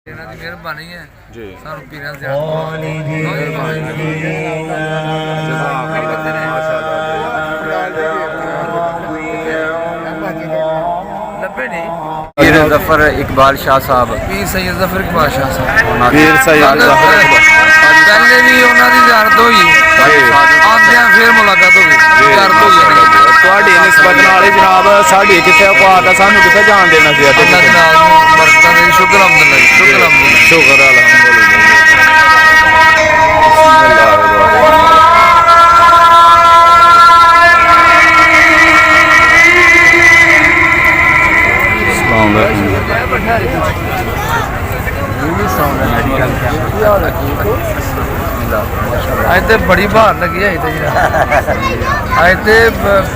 مہربانی ہے جی پیر ظفر اقبال شاہ صاحب پیر سید ظفر اقبال شاہ صاحب پیر سید ظفر پہلے بھی انہوں کی زیارت ہوئی آدھے پھر ملاقات ہوئی زیارت ہوئی تھوڑی نسبت نال جناب ساڈی کتنے اوقات ہے سانو کتنے جان دینا سی اللہ جناب برکتاں دے شکر الحمدللہ شکر الحمدللہ شکر الحمدللہ آج تے بڑی بہار لگی ہے آج تے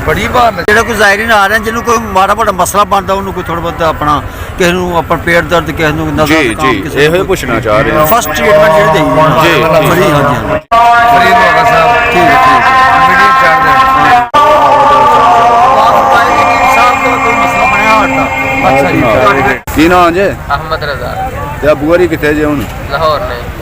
بڑی بہار لگی جہاں کوئی زائرین آ رہے ہیں جنہوں کوئی ماڑا موٹا مسئلہ بنتا انہوں کوئی تھوڑا بہت اپنا کسی کو اپنا پیٹ درد کسی کو نظر جی جی یہ پوچھنا چاہ رہے ہیں فرسٹ ٹریٹمنٹ جی دیں جی فرید موقع صاحب ٹھیک ہے ویڈیو چار دیں کی نام جی احمد رضا ابو ہری کتنے جی ہوں لاہور نے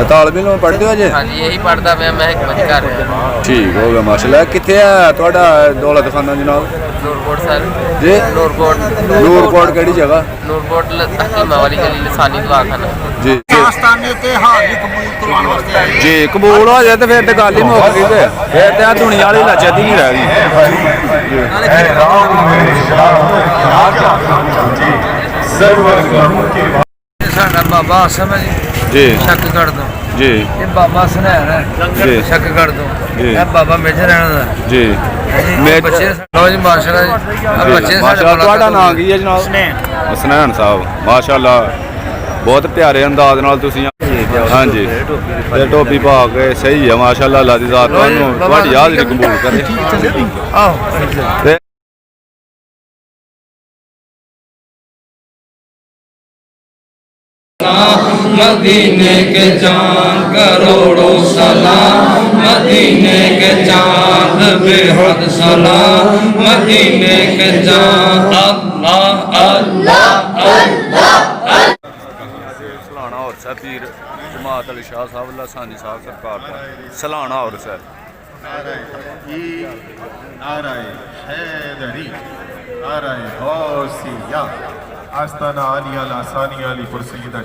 طالب علم پڑھتے ہو جی ہاں جی یہی پڑھتا میں محکمہ کر رہا ٹھیک ہو گیا ماشاء اللہ کتنے ہے تھوڑا دولت خانہ جناب نور کوٹ سر جی نور کوٹ نور کوٹ کہڑی جگہ نور کوٹ حکیمہ والی گلی لسانی دواخانہ جی جی قبول ہو جائے تو پھر تو گل ہی مک گئی پھر تو دنیا والی لچت ہی نہیں رہ گئی ساڈا بابا آسم ہے جی شک کر دو جی یہ بابا سنہر ہے جی شک کر دو جی یہ بابا میجر رہنا جی بچے لو جی ماشاء اللہ بچے ماشاء اللہ تھوڑا نام کی ہے جناب حسنین صاحب ماشاء اللہ بہت پیارے انداز نال تسی ہاں جی ٹوپی پا کے صحیح ہے ماشاء اللہ اللہ دی ذات تھوڑی حاضری قبول کرے مدینے کے چاند کروڑوں سلام مدینے کے چاند بے حد سلام مدینے کے چاند اللہ اللہ اللہ سلانا اور صاحب پیر جماعت علی شاہ صاحب اللہ ثانی صاحب سرکار کا سلانا اور صاحب نعرہ حیدری نعرہ غوثیہ آستانہ علی علی ثانی علی پر سیدہ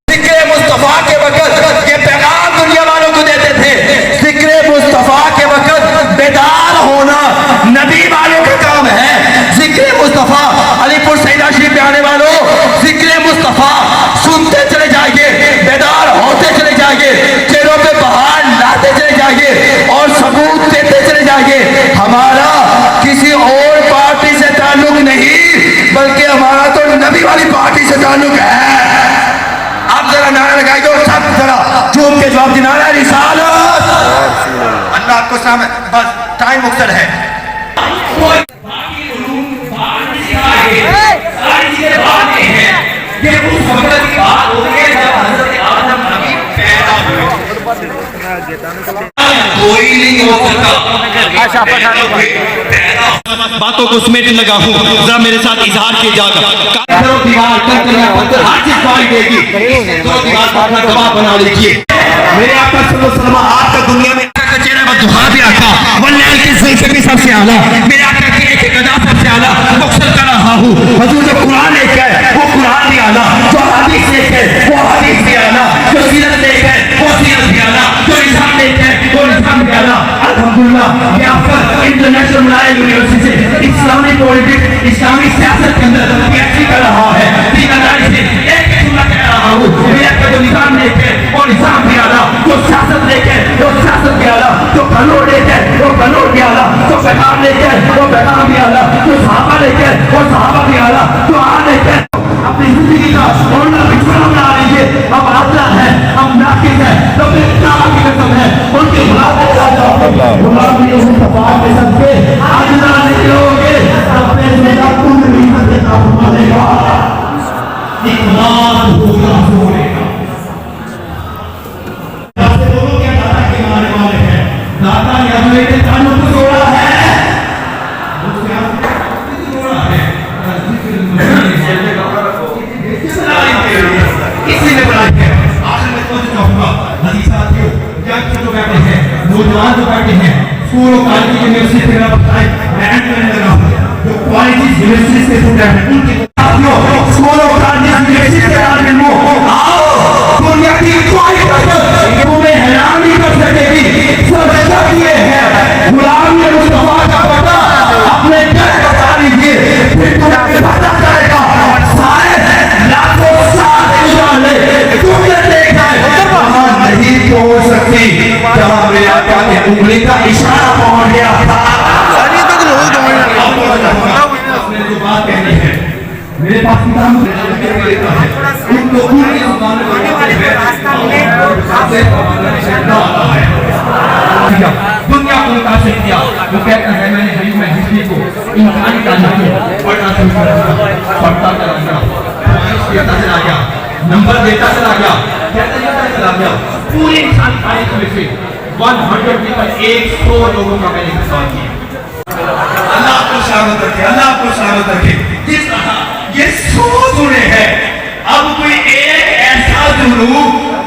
ذکر مصطفیٰ کے وقت یہ پیغام دنیا والوں کو دیتے تھے ذکر مصطفیٰ کے وقت بیدار ہونا نبی والوں کا کام ہے ذکر مصطفیٰ علی پور سیدہ شریف پہ آنے والوں ذکر مصطفیٰ سنتے چلے جائیے بیدار ہوتے چلے جائیے چہروں پہ بہار لاتے چلے جائیے اور ثبوت دیتے چلے جائیے ہمارا کسی اور پارٹی سے تعلق نہیں بلکہ ہمارا تو نبی والی پارٹی سے تعلق ہے آپ ذرا نعرہ لگائی دو سب ذرا جھوم کے جواب دی نعرہ رسالت اللہ کو سامنے بس ٹائم مقصر ہے کوئی نہیں ہو سکتا باتوں کو سمیٹنے لگا ہوں ذرا میرے ساتھ اظہار کیے جا کر دیوار کر ہر چیز پائی دے گی دیوار پر اپنا گواہ بنا لیجیے میرے آقا صلی اللہ علیہ وسلم آپ کا دنیا میں کا چہرہ بدخواہ بھی آقا واللیل کی زئی سے بھی سب سے اعلیٰ میرے آقا کی ایک گدا سب سے اعلیٰ مقصد کر رہا ہوں حضور جو قرآن لے کے وہ قرآن بھی اعلیٰ جو حدیث لے کے وہ حدیث بھی اعلیٰ جو سیرت لے کے وہ سیرت بھی اعلیٰ جو نظام لے کے وہ نظام بھی اعلیٰ الحمدللہ یہ آپ کا انٹرنیشنل ملائے یونیورسٹی سے اسلامی پولیٹکس اسلامی سیاست کے اندر پی ایچ ڈی کر رہا ہے دیکھا سے ایک جملہ کہہ رہا ہوں میرے کا جو نظام لے کے وہ نظام بھی اعلیٰ جو سیاست لے کے وہ سیاست بھی اعلیٰ جو قانون لے کے وہ قانون بھی اعلیٰ جو پیغام لے کے وہ پیغام بھی اعلیٰ جو صحابہ لے کے وہ صحابہ بھی اعلیٰ جو آن لے کے اپنی زندگی کا ہونا بچھڑا بنا لیجیے ہم عادلہ ہیں ہم ناقص ہیں رب تعالیٰ کی قسم ہے ان کے غلامی مصطفیٰ کے سب کے عادلہ نہیں ہوگے اپنے میرا کل ریمت کا ملے گا اقلال ہوگا ہونے کا داتا یا नौजवान जो बैठे हैं स्कूल और कॉलेज यूनिवर्सिटी में बताएं मैं एंड करने लगा हूं जो कॉलेज यूनिवर्सिटी के स्टूडेंट हैं उनके साथियों स्कूल और कॉलेज यूनिवर्सिटी के तालिबो आओ दुनिया की कोई ताकत तुम्हें हैरान नहीं कर सकेगी सब शक ये है गुलाम मुस्तफा का पता अपने घर बता लीजिए फिर तुम्हें पता चलेगा शायद लाखों साल इंशाअल्लाह तुमने देखा है नहीं पहुंच सकती जहां मेरे आका की उंगली का इशारा पहुंच गया था मेरे को बात कहनी है मेरे पास किताब है उनको पूरी जुबान में दुनिया को मुतासिर किया वो कहता है मैंने ह्यूमन हिस्ट्री को इंसानी तारीख पढ़ना शुरू कर दिया पढ़ता चला गया चला गया नंबर देता चला गया चला गया पूरी इंसानी तारीख में से 100 पीपल 100 लोगों का मैंने सवाल किया अल्लाह को सलामत रखे अल्लाह को सलामत रखे जिस तरह ये 100 जुड़े हैं अब कोई एक ऐसा जुड़ू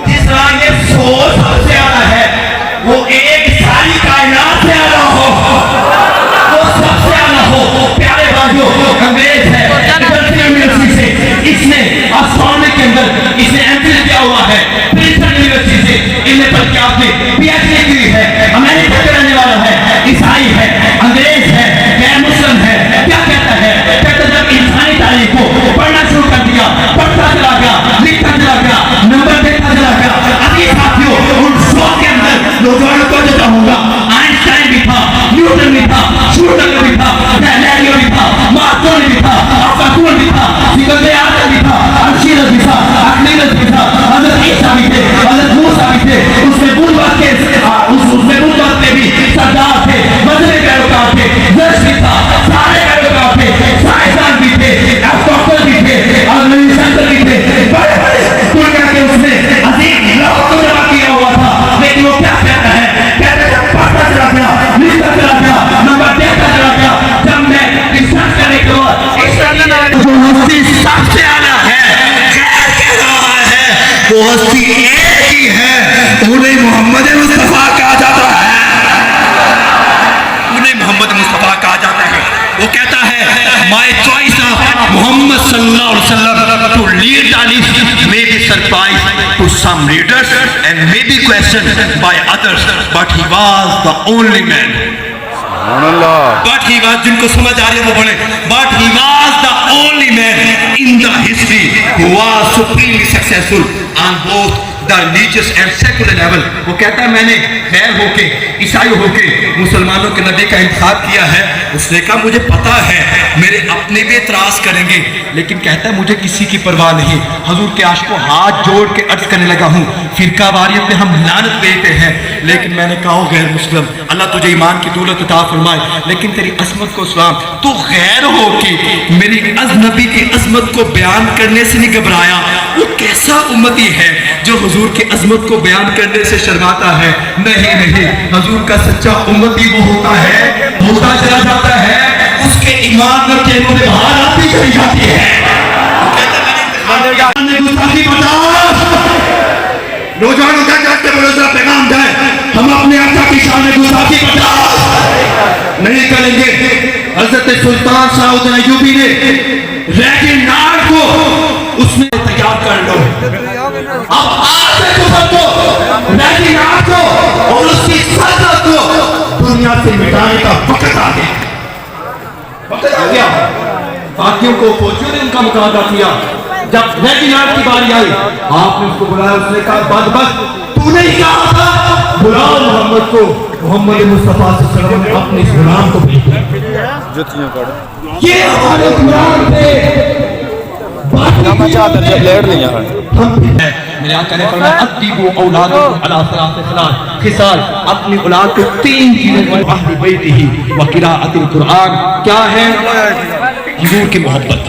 जिस तरह ये 100 सबसे आला है वो एक सारी कायनात से आला हो वो सबसे आला हो प्यारे भाइयों अंग्रेज है यूनिवर्सिटी से इसने अस्ट्रोनॉमी के अंदर इसने एमफिल किया हुआ है प्रिंसटन यूनिवर्सिटी से इनने बल्कि आपने पीएचडी की है अमेरिका के रहने वाला है ईसाई है अंग्रेज है गैर मुस्लिम है क्या कहता है कहता जब इंसानी तारीख को पढ़ना शुरू कर दिया पढ़ता चला गया लिखता चला गया नंबर देखता चला गया अभी साथियों उन 100 के अंदर नौजवानों को देता होगा आइंस्टाइन भी था न्यूटन भी था शूटर भी था गैलीलियो भी था मार्कोनी भी था अफलातून भी था सिकंदर आजम भी था अरशीदस भी था अक्लीदस भी था हजरत ईसा भी थे हजरत मूसा भी थे उसमें बुलवा के उसमें बुलवा पे भी सरदार थे मजहबी पैरोकार थे जज भी था सारे पैरोकार थे साइंसदान भी थे डॉक्टर भी थे और सेंटर भी थे बड़े बड़े दुनिया के उसने अजीम लोगों को जमा किया हुआ था लेकिन वो क्या कहता है कहते हैं पढ़ता चला गया लिखता चला गया नंबर देखता चला गया जब मैं रिसर्च करने के बाद जो हस्ती सबसे आला है खैर कह रहा है वो हस्ती एक ही है उन्हें मोहम्मद मुस्तफा कहा जाता है उन्हें मोहम्मद मुस्तफा कहा जाता है वो कहता है माय चॉइस ऑफ मोहम्मद सल्लल्लाहु अलैहि वसल्लम to lead the list may be surprised to some readers and may be questioned by others but he was the only man but he was जिनको समझ आ रही है वो बोले but he was the only man in the history who was supremely successful on both the religious and secular level वो कहता है मैंने खैर होके ईसाई होके मुसलमानों के नबी का इंतखाब किया है उसने कहा मुझे पता है मेरे अपने भी एतराज करेंगे लेकिन कहता है मुझे किसी की परवाह नहीं हजूर के आश को हाथ जोड़ के अर्ज करने लगा हूँ फिरका वारियत में हम लानत देते हैं लेकिन मैंने कहा गैर मुस्लिम अल्लाह तुझे ईमान की दौलत अता फरमाए लेकिन तेरी अजमत को सलाम तू गैर हो के मेरी नबी की अजमत को बयान करने से नहीं घबराया वो कैसा उम्मती है जो हुजूर की अजमत को बयान करने से शर्माता है नहीं नहीं हुजूर का सच्चा उम्मती वो होता है होता चला जाता है उसके ईमान में चेहरों में बाहर आती चली जाती है नौजवानों का जाते बड़ों पैगाम जाए हम अपने आका की शान गुस्ताखी नहीं करेंगे हजरत सुल्तान सलाउद्दीन अय्यूबी ने रेगिनार्ड को उसने तैयार कर लो अब आज से को रेगिनार्ड को और उसकी सल्तनत को दुनिया से मिटाने का वक्त आ गया बाकियों को फौजियों ने उनका मुकाबला किया जब रेगिनार्ड की बारी आई आपने उसको बुलाया उसने कहा बदबख्त तूने ही कहा था बुलाओ मोहम्मद को मोहम्मद मुस्तफा सल्लल्लाहु अलैहि वसल्लम ने अपने इस गुलाम को भेजा ये हमारे कुरान पे मेरे आका ने फरमाया अद्दिबू औलादकुम अला सलाति खिसाल अपनी औलाद को 3 चीजें अहली बैतिही व क़िराअतिल कुरान क्या है हुजूर की मोहब्बत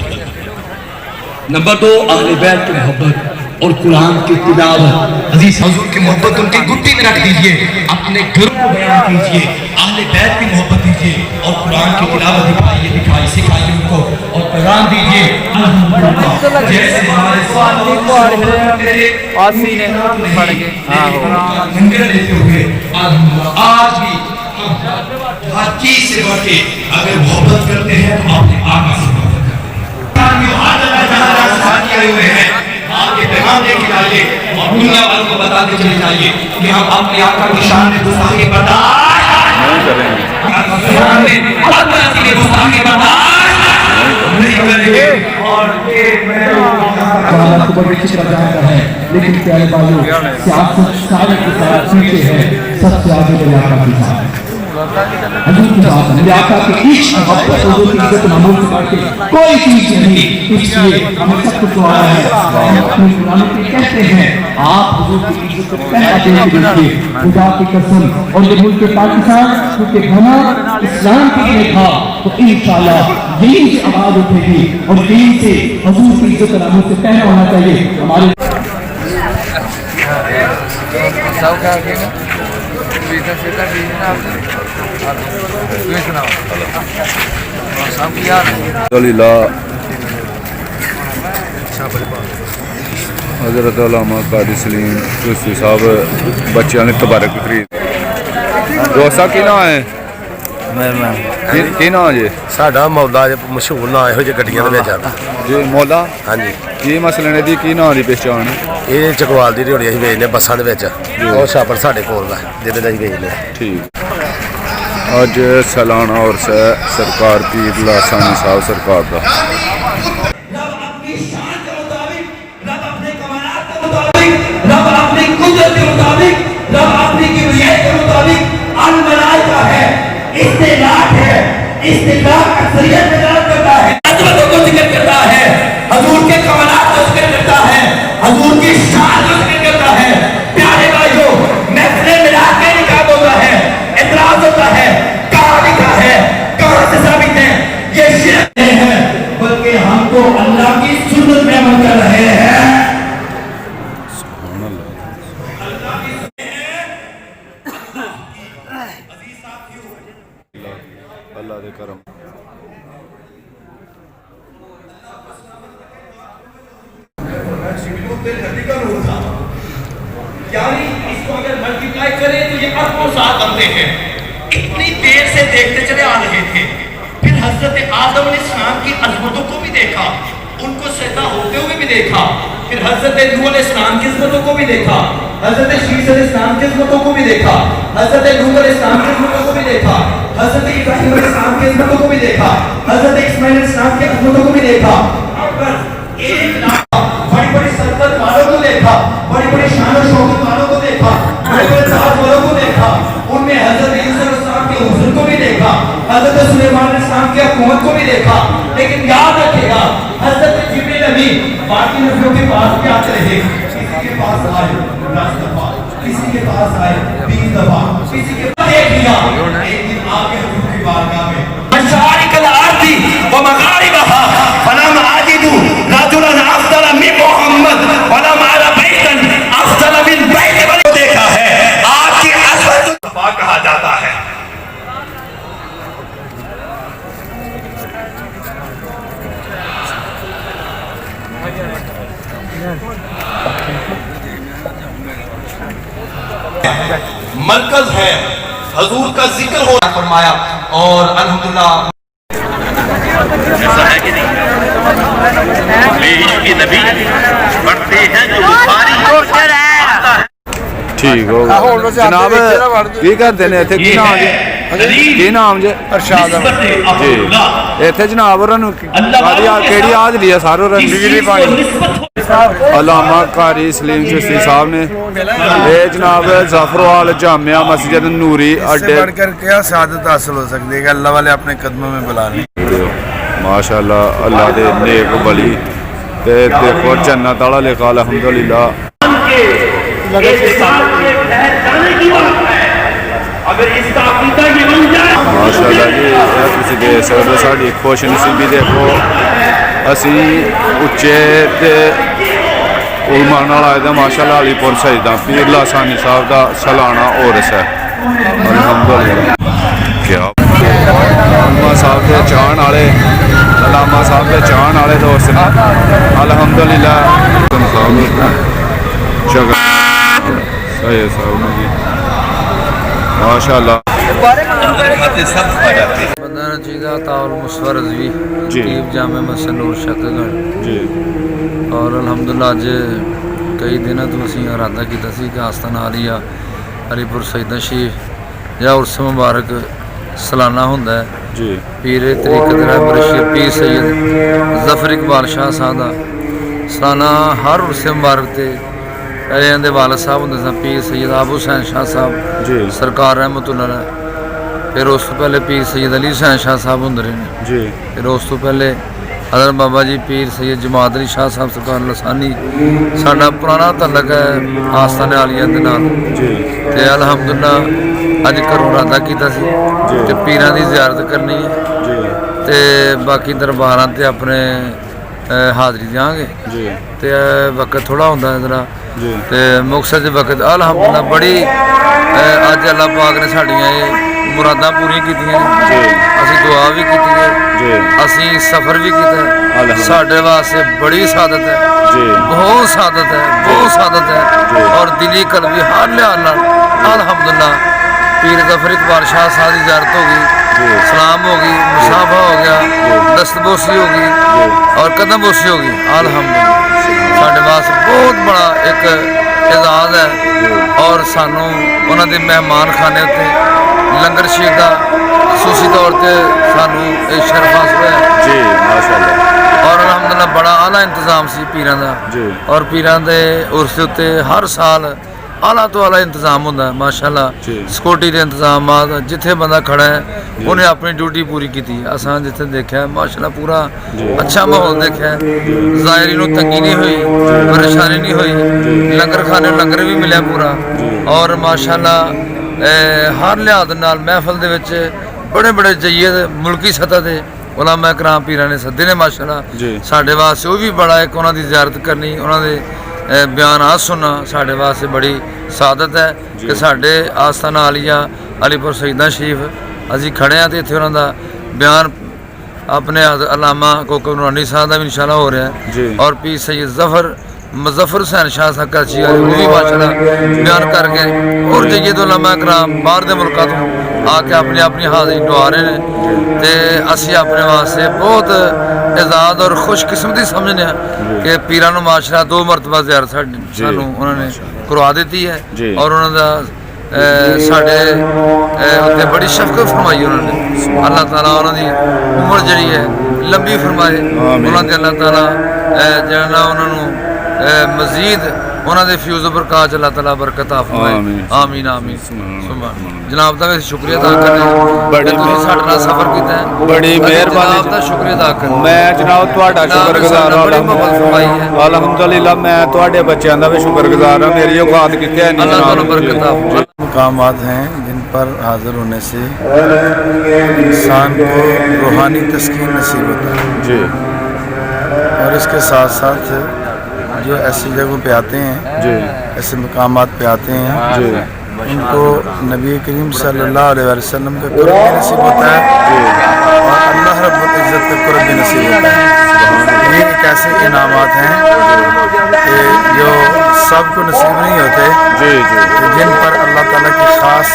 नंबर 2 अहले बैत की मोहब्बत और कुरान की तिलावत अजीज हुजूर की मोहब्बत उनकी गुट्टी में रख दीजिए अपने घरों में बयान कीजिए अहले बैत की मोहब्बत कीजिए और कुरान की तिलावत दिखाइए सिखाइए उनको और पैगाम दीजिए जैसे हमारे आसी ने पड़ गए लेते हुए आज भी हम हर चीज से बढ़ के अगर मोहब्बत करते हैं तो अपने आका से मोहब्बत करते हैं। आज आए हुए हैं आपके पैगाम लेके जाइए और दुनिया वालों को बताते चले जाइए कि हम अपने आका की शान में गुस्ताखी बर्दाश्त नहीं करेंगे। नहीं करेंगे। और ये आपको बड़ी अच्छी तरह जानता है, लेकिन प्यारे भाइयों सियासत सारे के साथ पीछे है, सबसे आगे मेरे आका की बात हजूर की बात मेरे आका के इश्क मोहब्बत हुजूर की इज्जत मामूल से बढ़ के कोई चीज नहीं। इसलिए हमें सब कुछ दुआ है अपने कुरान में कहते हैं आप हुजूर की इज्जत को पहला देख लीजिए खुदा की कसम। और ये मुल्क पाकिस्तान क्योंकि बना इस्लाम के लिए था तो इंशाअल्लाह दीन से आवाज उठेगी और दीन से हुजूर की इज्जत नामों से पहला होना चाहिए हमारे सब क्या आगेगा बिजनेस से सुनाओ सब क्या अल्हम्दुलिल्लाह हज़रत अल्लामा कारी सलीम चिश्ती साहब बच्चों ने तबारक खरीद दोस्ता की ना है की ना जी ਸਾਡਾ ਮੌਲਾ ਮਸ਼ਹੂਰ ਨਾਂ ਇਹੋ ਜਿਹੇ ਗੱਡੀਆਂ ਦੇ ਵਿੱਚ ਆਉਂਦਾ जी मौला ਹਾਂਜੀ की मसले ने दी की ना दी पहचान ਇਹ ਚਕਵਾਲ ਦੀ ਰੋੜੀ ਅਸੀਂ ਵੇਚਦੇ ਬੱਸਾਂ ਦੇ ਵਿੱਚ ਉਹ ਛਾਪਰ ਸਾਡੇ ਕੋਲ ਦਾ ਜਿਹਦੇ ਦਾ ਅਸੀਂ ਵੇਚਦੇ ठीक अज सालाना और सरकार पीर लासानी साहब सरकार का रब अपनी शान के मुताबिक, रब अपने कमानात के मुताबिक, रब अपनी कुदरत के मुताबिक, रब अपनी किबरियात के मुताबिक अनमलाइका है, इस्तिलाह है, इस्तिलाह अक्सरियत में दलाल करता है, अजमतों को जिक्र करता है, हजूर के कमानात को जिक्र करता है, हजूर की शान को जिक्र करता है। प्यारे भाइयों महफिल मिला के निकाल होता है, इतराज होता है, कहाँ लिखा है, कहाँ से साबित है, ये शिरक नहीं है बल्कि हम तो अल्लाह की सुन्नत में अमल कर रहे हैं। अल्लाह दे करम यानी इसको अगर मल्टीप्लाई करें तो ये अरबों साल बनते हैं। इतनी देर से देखते चले आ रहे थे, फिर हजरत आदम अलैहिस्सलाम की अजमतों को भी देखा, उनको सजदा होते हुए भी देखा, फिर हजरत नूह अलैहिस्सलाम की अजमतों को भी देखा, हजरत शीश अलैहिस्सलाम की अजमतों को भी देखा, हजरत नूह अलैहिस्सलाम की अजमतों को भी देखा, हजरत इब्राहीम अलैहिस्सलाम की अजमतों को भी देखा, हजरत इस्माइल अलैहिस्सलाम की अजमतों को भी देखा। अब बस एक बड़ी बड़ी सल्तनत वालों को देखा, बड़ी बड़ी शान और शौकत वालों को देखा, बड़े बड़े ताज वालों को देखा, उनमें हजरत यूसुफ अलैहिस्सलाम के हुस्न को भी देखा, हजरत सुलेमान अलैहिस्सलाम की हुकूमत को भी देखा। लेकिन याद रखिएगा हजरत जिब्रील अमीन बाकी नबियों के पास भी आते रहे, किसी के पास आए 10 दफा, किसी के पास आए 20 दफा, किसी के पास देख लिया। एक दिन आके हुजूर की बारगाह में मशारिकल अर्दी व मगारिबहा फलम आजिदू रजुलन अफदल मिन मुहम्मद वलम अरा बैतन अफदल मिन बैत को देखा है। आपकी असफत सफा कहा जाता है। मरकज है, हजूर का जिक्र हो फरमाया और अल्हम्दुलिल्लाह ऐसा है कि नहीं के नबी पढ़ते हैं जो बुखारी ठीक हो जनाब की करते ने इत्थे की नाम जे की नाम जे अरशाद जी इत्थे जनाब होरां नूं केड़ी हाज़री है सारे होरां बिजली पानी अल्लामा कारी सलीम चिश्ती साहब ने ये जनाब ज़फरवाल जामिया मस्जिद नूरी अड्डे बढ़कर क्या सादत हासिल हो सकती है कि अल्लाह वाले अपने कदमों में बुला लें। माशाअल्लाह अल्लाह दे नेक बली ते देखो जन्नत वाला लिखा अल्हम्दुलिल्लाह। माशाअल्लाह जी तुसीं देख सकदे साडी खुशनसीबी देखो असी उच्चे ते उलमा नाल आए दा माशाअल्लाह अलीपुर सजदा पीर लासानी साहब दा सालाना उर्स है अल्हम्दुलिल्लाह। क्या उलमा साहब दे चाहण वाले अल्लामा ਨਾਨਾ ਸਾਹਿਬ ਦੇ ਚਾਹਣ ਵਾਲੇ ਦੋਸਤ ਨੇ ਅਲਹਮਦੁਲਿਲਾ ਸ਼ੁਕਰ ਸਹੀ ਸਾਹਿਬ ਨੂੰ ਜੀ ਮਾਸ਼ਾਅੱਲਾ ਬੰਦਾ ਜੀਗਾ ਤਾਉਲ ਮੁਸਵਰ ਰਜ਼ਵੀ ਜੀ। ਖਤੀਬ ਜਾਮੇ ਮਸਜਿਦ ਨੂਰ ਸ਼ਕਰਗੜ੍ਹ ਜੀ ਔਰ ਅਲਹਮਦੁਲਿਲਾ ਅੱਜ ਕਈ ਦਿਨਾਂ ਤੋਂ ਅਸੀਂ ਇਰਾਦਾ ਕੀਤਾ ਸੀ ਕਿ ਆਸਤਾਨਾ ਆਲੀਆ ਅਲੀਪੁਰ ਸੈਦਾ ਸ਼ਰੀਫ ਜਾਂ ਉਰਸ ਮੁਬਾਰਕ ਸਾਲਾਨਾ ਹੁੰਦਾ ਹੈ ਜੀ ਪੀਰ ਤਰੀਕਤ ਰਹਿਬਰ ਸ਼ੀਰ ਪੀਰ ਸੈਦ ਜ਼ਫਰ ਇਕਬਾਲ ਸ਼ਾਹ ਸਾਹਿਬ ਦਾ ਸਾਲਾਨਾ ਹਰ ਉਰਸ ਮੁਬਾਰਕ ਤੇ ਇਹਨਾਂ ਦੇ ਵਾਲਦ ਸਾਹਿਬ ਹੁੰਦੇ ਸਨ ਪੀਰ ਸੈਦ ਆਬੂ ਹੁਸੈਨ ਸ਼ਾਹ ਸਾਹਿਬ ਜੀ ਸਰਕਾਰ ਰਹਿਮਤੁल्लाह अलैह। ਫਿਰ ਉਸ ਤੋਂ ਪਹਿਲੇ ਪੀਰ ਸੈਦ ਅਲੀ ਹੁਸੈਨ ਸ਼ਾਹ ਸਾਹਿਬ ਹੁੰਦੇ ਰਹੇ ਨੇ। ਜੀ ਫਿਰ ਉਸ ਤੋਂ ਪਹਿਲੇ ਹਜ਼ਰਤ ਬਾਬਾ ਜੀ ਪੀਰ ਸੈਦ ਜਮਾਤ ਅਲੀ ਸ਼ਾਹ ਸਾਹਿਬ ਸਰਕਾਰ ਲਸਾਨੀ ਸਾਡਾ ਪੁਰਾਣਾ ਤਾਲੁਕ ਹੈ ਆਸਤਾਨੇ ਆਲੀਆ ਦੇ ਨਾਲ ਜੀ ਤੇ ਅਲਹਮਦੁਲਿਲਾ ਅੱਜ ਘਰੋਂ ਇਰਾਦਾ ਕੀਤਾ ਸੀ ਕਿ ਪੀਰਾਂ ਦੀ ਜ਼ਿਆਰਤ ਕਰਨੀ ਹੈ ਜੀ ਤੇ ਬਾਕੀ ਦਰਬਾਰਾਂ ਤੇ ਆਪਣੇ ਹਾਜ਼ਰੀ ਦਿਆਂਗੇ ਜੀ ਤੇ ਵਕਤ ਥੋੜਾ ਹੁੰਦਾ ਹੈ ਜ਼ਰਾ ਜੀ ਤੇ ਮੁਕਤਸਰ ਦੇ ਵਕਤ ਅਲਹਮਦੁਲਿਲਾ ਬੜੀ ਅੱਜ ਅੱਲਾਹ ਪਾਕ ਨੇ ਸਾਡੀਆਂ ਇਹ ਮੁਰਾਦਾਂ ਪੂਰੀਆਂ ਕੀਤੀਆਂ ਨੇ। ਅਸੀਂ ਦੁਆ ਵੀ ਕੀਤੀ ਹੈ ਜੀ ਅਸੀਂ ਸਫ਼ਰ ਵੀ ਕੀਤਾ ਹੈ। ਅਲਹਮਦੁਲਿਲਾ। ਸਾਡੇ ਵਾਸਤੇ ਬੜੀ ਸਾਦਤ ਹੈ ਜੀ ਬਹੁਤ ਸਾਦਤ ਹੈ ਬਹੁਤ ਸਾਦਤ ਹੈ ਔਰ ਦਿਲੀ ਕਲਬੀ ਹਰ ਲਿਹਾਜ਼ ਨਾਲ ਅਲਹਮਦੁਲਿਲਾ ਪੀਰ ਜ਼ਫਰ ਇਕਬਾਲ ਸ਼ਾਹ ਸਾਹਿਬ ਦੀ ਜ਼ਿਆਰਤ ਹੋ ਗਈ ਸਲਾਮ ਹੋ ਗਈ ਮੁਸਾਫਾ ਹੋ ਗਿਆ ਦਸਤਬੋਸੀ ਹੋ ਗਈ ਔਰ ਕਦਮਬੋਸੀ ਹੋ ਗਈ ਅਲਹਮਦੁਲਿਲਾ ਸਾਡੇ ਵਾਸਤੇ ਬਹੁਤ ਬੜਾ ਇੱਕ ਇਜ਼ਾਜ਼ ਹੈ ਔਰ ਸਾਨੂੰ ਉਹਨਾਂ ਦੇ ਮਹਿਮਾਨ ਖਾਨੇ ਉੱਤੇ ਲੰਗਰ ਸ਼ਰੀਫ ਦਾ ਖਸੂਸੀ ਤੌਰ ਤੇ ਸਾਨੂੰ ਇਹ ਸ਼ਰਫ ਹਾਸਲ ਹੋਇਆ ਜੀ ਮਾਸ਼ਾਅੱਲਾ ਔਰ ਅਲਹਮਦੁਲਿਲਾ ਬੜਾ ਆਲਾ ਇੰਤਜ਼ਾਮ ਸੀ ਪੀਰਾਂ ਦਾ ਜੀ ਔਰ ਪੀਰਾਂ ਦੇ ਉਰਸ ਦੇ ਉੱਤੇ ਹਰ ਸਾਲ ਆਲਾ ਤੋਂ ਆਲਾ ਇੰਤਜ਼ਾਮ ਹੁੰਦਾ ਹੈ ਮਾਸ਼ਾਅੱਲਾ ਜੀ। ਸਿਕਿਉਰਟੀ ਦੇ ਇੰਤਜ਼ਾਮਾਤ ਜਿੱਥੇ ਬੰਦਾ ਖੜਾ ਹੈ ਉਹਨੇ ਆਪਣੀ ਡਿਊਟੀ ਪੂਰੀ ਕੀਤੀ ਅਸਾਂ ਜਿੱਥੇ ਦੇਖਿਆ ਮਾਸ਼ਾਅੱਲਾ ਪੂਰਾ ਅੱਛਾ ਮਾਹੌਲ ਦੇਖਿਆ ਜ਼ਾਇਰੀ ਨੂੰ ਤੰਗੀ ਨਹੀਂ ਹੋਈ ਪਰੇਸ਼ਾਨੀ ਨਹੀਂ ਹੋਈ ਲੰਗਰ ਖਾਣੇ ਨੂੰ ਲੰਗਰ ਵੀ ਮਿਲਿਆ ਪੂਰਾ ਔਰ ਮਾਸ਼ਾਅੱਲਾ ਹਰ ਲਿਹਾਜ਼ ਨਾਲ ਮਹਿਫਲ ਦੇ ਵਿੱਚ ਬੜੇ ਬੜੇ ਜਈਦ ਮੁਲਕੀ ਸਤਹ ਤੇ ਉਲਾਮਾ ਇਕਰਾਮ ਪੀਰਾਂ ਨੇ ਸੱਦੇ ਨੇ ਮਾਸ਼ਾਅੱਲਾ ਜੀ। ਸਾਡੇ ਵਾਸਤੇ ਉਹ ਵੀ ਬੜਾ ਇੱਕ ਉਹਨਾਂ ਦੀ ਜ਼ਿਆਰਤ ਕਰਨੀ ਉਹਨਾਂ ਦੇ ਬਿਆਨਾਤ ਸੁਣਨਾ ਸਾਡੇ ਵਾਸਤੇ ਬੜੀ ਸਾਦਤ ਹੈ ਕਿ ਸਾਡੇ ਆਸਤਾਨਾ ਆਲੀਆ ਅਲੀਪੁਰ ਸੈਦਾ ਸ਼ਰੀਫ ਅਸੀਂ ਖੜੇ ਹਾਂ ਤੇ ਇੱਥੇ ਉਹਨਾਂ ਦਾ ਬਿਆਨ ਆਪਣੇ ਅਲਾਮਾ ਕੋਕਬ ਨੂਰਾਨੀ ਸਾਹਿਬ ਦਾ ਵੀ ਇਨਸ਼ਾਅੱਲਾ ਹੋ ਰਿਹਾ ਜੀ। ਹੈ ਔਰ ਪੀਰ ਸੈਦ ਜ਼ਫਰ मुजफ्फर हुसैन शाह साहब कराची वाले वो भी माशाल्लाह बयान करके और जयद उलमा कराम बाहर के मुल्कों तो आके अपनी अपनी हाज़री डुआ रहे हैं तो असी अपने वास्ते बहुत आज़ाद और खुशकिस्मती समझने कि पीरां नूं माशरा 2 मरतबा ज़ियारत सानू उन्होंने करवा दी है और उन्होंने साढ़े उत्ते बड़ी शफकत फरमाई उन्होंने अल्लाह ताला उन्होंने उम्र जी है लंबी फरमाए उन्होंने अल्लाह ताला जो उन्होंने मजीद उन्होंने फ्यूज बरकात अल्लाह ताला बरकत फरमाए आमीन आमीन जनाब का भी शुक्रिया अदा करते साढ़े नाल सफर किया बड़ी मेहरबानी जनाब का शुक्रिया अदा कर मैं जनाब तुहाडा शुक्रगुजार हां अल्हम्दुलिल्लाह मैं तुहाडे बच्चों का भी शुक्रगुजार हां मेरी औकात किथे है अल्लाह ताला बरकत मकामात हैं जिन पर हाजिर होने से इंसान को रूहानी तस्कीन नसीब होता है जी और इसके साथ साथ जो ऐसी जगहों पे आते हैं जी ऐसे मकामात पे आते हैं जी उनको नबी करीम सल्लल्लाहु अलैहि वसल्लम का कुर्ब भी नसीब होता है और अल्लाह रब्बुल इज़्ज़त का कुर्ब भी नसीब होता है। ये एक ऐसे इनामात हैं कि जो सबको नसीब नहीं होते जी जी जिन पर अल्लाह ताला की ख़ास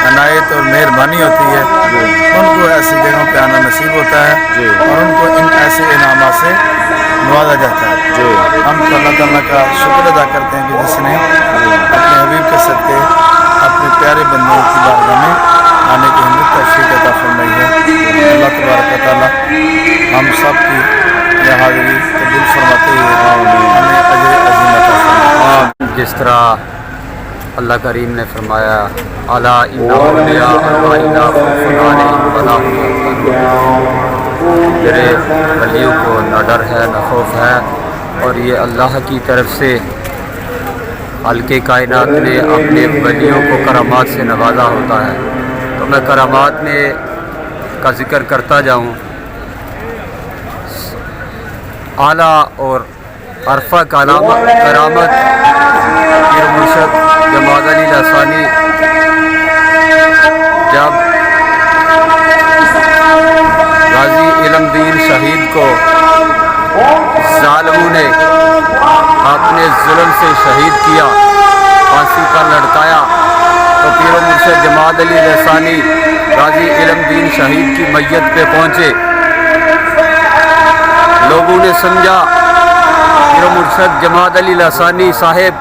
अनायत और मेहरबानी होती है उनको ऐसी जगहों पे आना नसीब होता है और उनको इन ऐसे इनामात से नवाजा जाता है। हम तो अल्लाह ताला का शुक्र अदा करते हैं कि जिसने अपने हबीब के सदके अपने प्यारे बंदों की बारगाह में आने की हिम्मत तौफीक अता फरमाई है। अल्लाह तबारक तआला हम सब की यह हाज़िरी कबूल फरमाते हुए हमें अजर अज़ीम अता फरमाए। जिस तरह अल्लाह करीम ने फरमाया अला इन्ना औलिया अल्लाह ला खौफुन अलैहिम वला हुम यहज़नून, मेरे वलियों को न डर है न खौफ है। और ये अल्लाह की तरफ से हल्के कायनात ने अपने वलियों को करामात से नवाजा होता है। तो मैं करामात में का जिक्र करता जाऊँ। आला और अरफा करामत पीर मुर्शद जमात अली लसानी जब गाजी इल्म इल्म-दीन शहीद को जालिमों ने अपने जुल्म से शहीद किया, फांसी पर लटकाया, तो पीर व मुर्शिद जमात अली लसानी गाजी इल्म-दीन शहीद की मैयत पे पहुँचे। लोगों ने समझा पीर व मुर्शिद जमात अली लसानी साहेब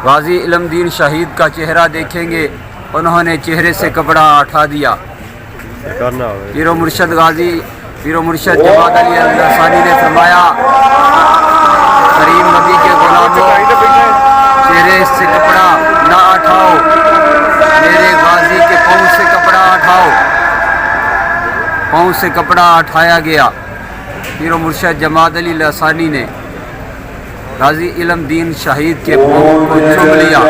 गाजी इल्म-दीन शहीद का चेहरा देखेंगे, उन्होंने चेहरे से कपड़ा हटा दिया। पीर व मुर्शिद गाजी पीर व मुर्शिद जमात अली लसानी ने फरमाया, करीम नबी के गुलामों, चेहरे से कपड़ा ना हटाओ, मेरे गाजी के पाँव से कपड़ा हटाओ। पाँव से कपड़ा हटाया गया। पीर व मुर्शिद जमात अली लसानी ने गाजी इल्म-दीन शहीद के पाँव को चूम लिया,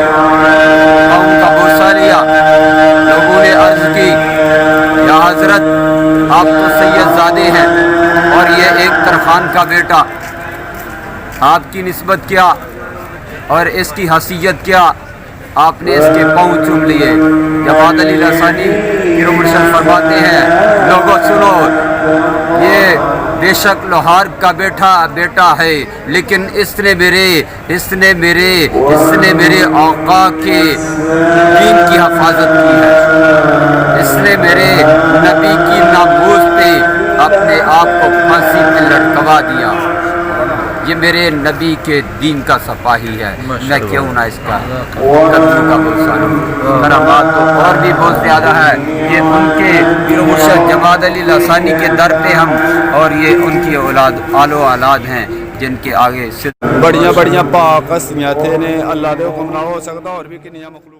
पाँव का बोसा लिया। लोगों ने अर्ज की, या हजरत आप तो सैयदजादे हैं और ये एक तरखान का बेटा, आपकी निस्बत क्या और इसकी हैसियत क्या, आपने इसके पाँव चूम लिए। जमात अली लसानी पीर व मुर्शिद फरमाते हैं, लोगों सुनो, ये बेशक लोहार का बेटा है, लेकिन इसने मेरे आका के दीन की हिफाजत की है, इसने मेरे नबी की नामूज़ पे अपने आप को फांसी पे लटकवा दिया। ये मेरे नबी के दीन का सिपाही है, मैं क्यों ना इसका कदमों का बोसा लूं। करामात तो और भी बहुत ज़्यादा है। ये उनके पीर व मुर्शिद जमात अली लसानी के दर पे हम, और ये उनकी औलाद आलो औलाद हैं जिनके आगे बड़ियां बड़ियां पाक हस्तियां थे ने, अल्लाह दे हुक्म नाल हो सकदा और भी किन्नियां मखलूक